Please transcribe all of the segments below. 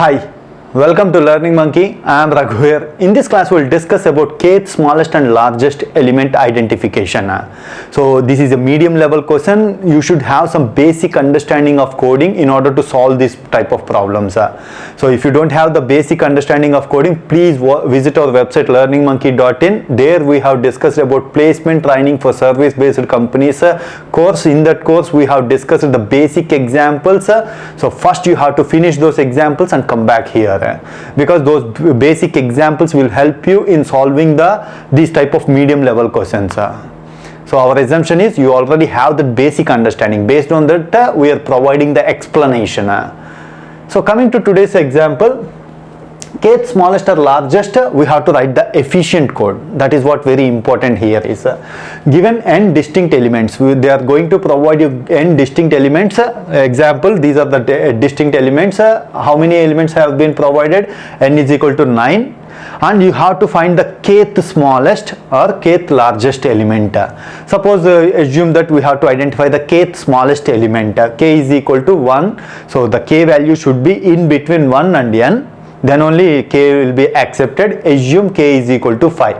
Hi, welcome to Learning Monkey. I am Raghu here. In this class, we will discuss about kth smallest and largest element identification. So this is a medium level question. You should have some basic understanding of coding in order to solve this type of problems. So if you don't have the basic understanding of coding, please visit our website learningmonkey.in. There we have discussed about placement training for service based companies course. In that course, we have discussed the basic examples. So first you have to finish those examples and come back here. Because those basic examples will help you in solving these type of medium level questions. So our assumption is you already have the basic understanding. Based on that, we are providing the explanation. So coming to today's example, kth smallest or largest, we have to write the efficient code. That is what very important here is. Given n distinct elements, they are going to provide you n distinct elements. Example, these are the distinct elements. How many elements have been provided? N is equal to 9. And you have to find the kth smallest or kth largest element. Suppose assume that we have to identify the kth smallest element. K is equal to 1. So the k value should be in between 1 and n. Then only k will be accepted. Assume k is equal to 5.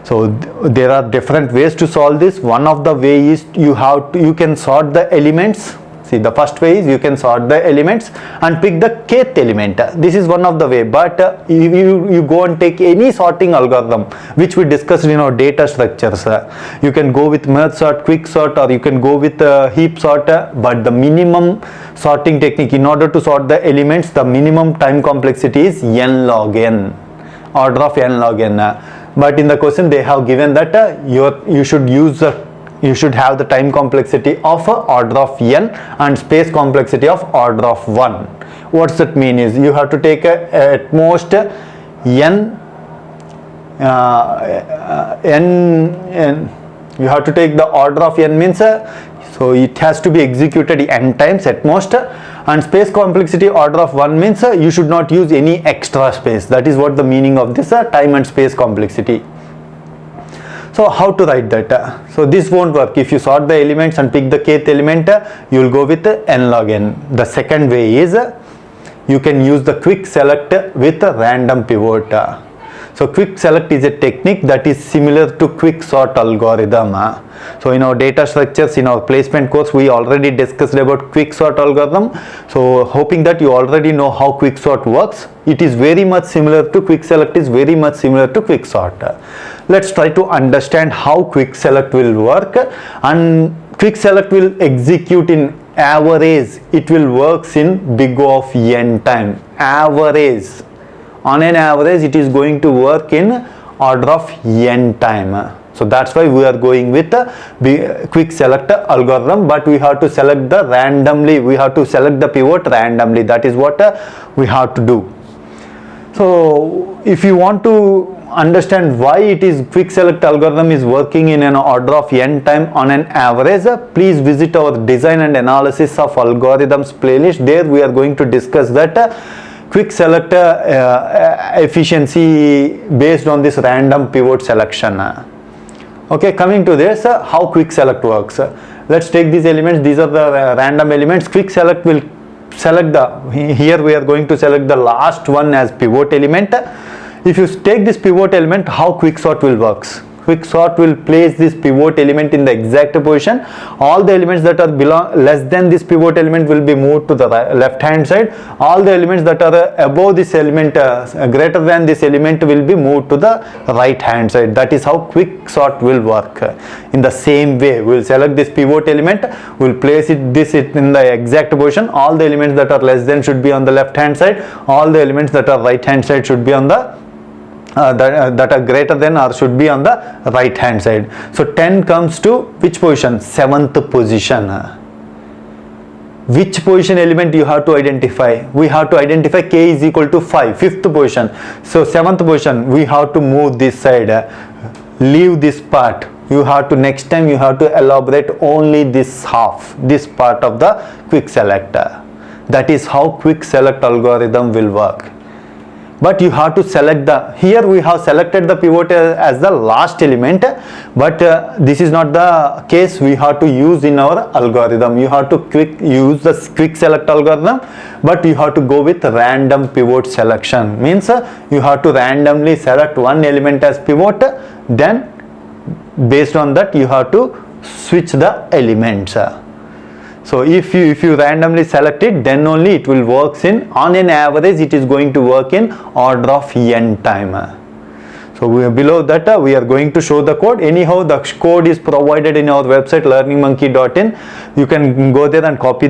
So there are different ways to solve this. One of the way is you can sort the elements. See, the first way is you can sort the elements and pick the kth element. This is one of the way, but you go and take any sorting algorithm which we discussed in our data structures. You can go with merge sort, quick sort, or you can go with heap sort, but the minimum sorting technique, in order to sort the elements, the minimum time complexity is n log n, order of n log n. But in the question they have given that you should have the time complexity of order of n and space complexity of order of 1. What's that mean is you have to take at most n, you have to take the order of n means so it has to be executed n times at most, and space complexity order of 1 means you should not use any extra space. That is what the meaning of this time and space complexity. So how to write that? So this won't work. If you sort the elements and pick the kth element, you will go with n log n. The second way is you can use the quick select with a random pivot. So quick select is a technique that is similar to quick sort algorithm. So in our data structures, in our placement course, we already discussed about quick sort algorithm. So hoping that you already know how quick sort works. It is very much similar to quick select, is very much similar to quick sort. Let's try to understand how quick select will work. And quick select will execute in average. It will works in big O of n time. Average. On an average, it is going to work in order of n time. So that's why we are going with the quick select algorithm, but we have to select the randomly. We have to select the pivot randomly. That is what we have to do. So if you want to understand why it is quick select algorithm is working in an order of n time on an average, please visit our design and analysis of algorithms playlist. There we are going to discuss that quick select efficiency based on this random pivot selection. Okay, coming to this, how quick select works. Let's take these elements. These are the random elements. Quick select will select here we are going to select the last one as pivot element. If you take this pivot element, how quick sort will works? Quick sort will place this pivot element in the exact position. All the elements that are less than this pivot element will be moved to the left hand side. All the elements that are above this element, greater than this element, will be moved to the right hand side. That is how quick sort will work. In the same way, we will select this pivot element, we will place it in the exact position. All the elements that are less than should be on the left hand side. All the elements that are right hand side should be on the that are greater than or should be on the right hand side. So 10 comes to which position? 7th position. Which position element you have to identify? We have to identify k is equal to 5, 5th position. So 7th position, we have to move this side, leave this part. You have to, next time you have to elaborate only this half, this part of the quick select. That is how quick select algorithm will work. but you have to select the, here we have selected the pivot as the last element, but this is not the case we have to use in our algorithm. You have to use the quick select algorithm, but you have to go with random pivot selection. Means you have to randomly select one element as pivot, then based on that you have to switch the elements. So if you randomly select it, then only it will works in, on an average it is going to work in order of n time. So below that we are going to show the code. Anyhow, the code is provided in our website learningmonkey.in. You can go there and copy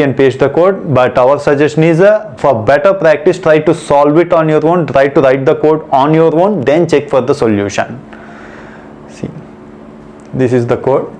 and paste the code, but our suggestion is for better practice, try to solve it on your own, try to write the code on your own, then check for the solution. See, this is the code.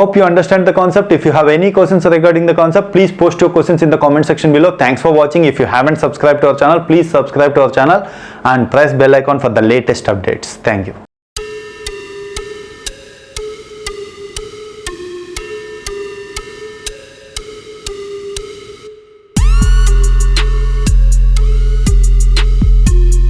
Hope you understand the concept. If you have any questions regarding the concept, please post your questions in the comment section below. Thanks for watching. If you haven't subscribed to our channel, please subscribe to our channel and press bell icon for the latest updates. Thank you.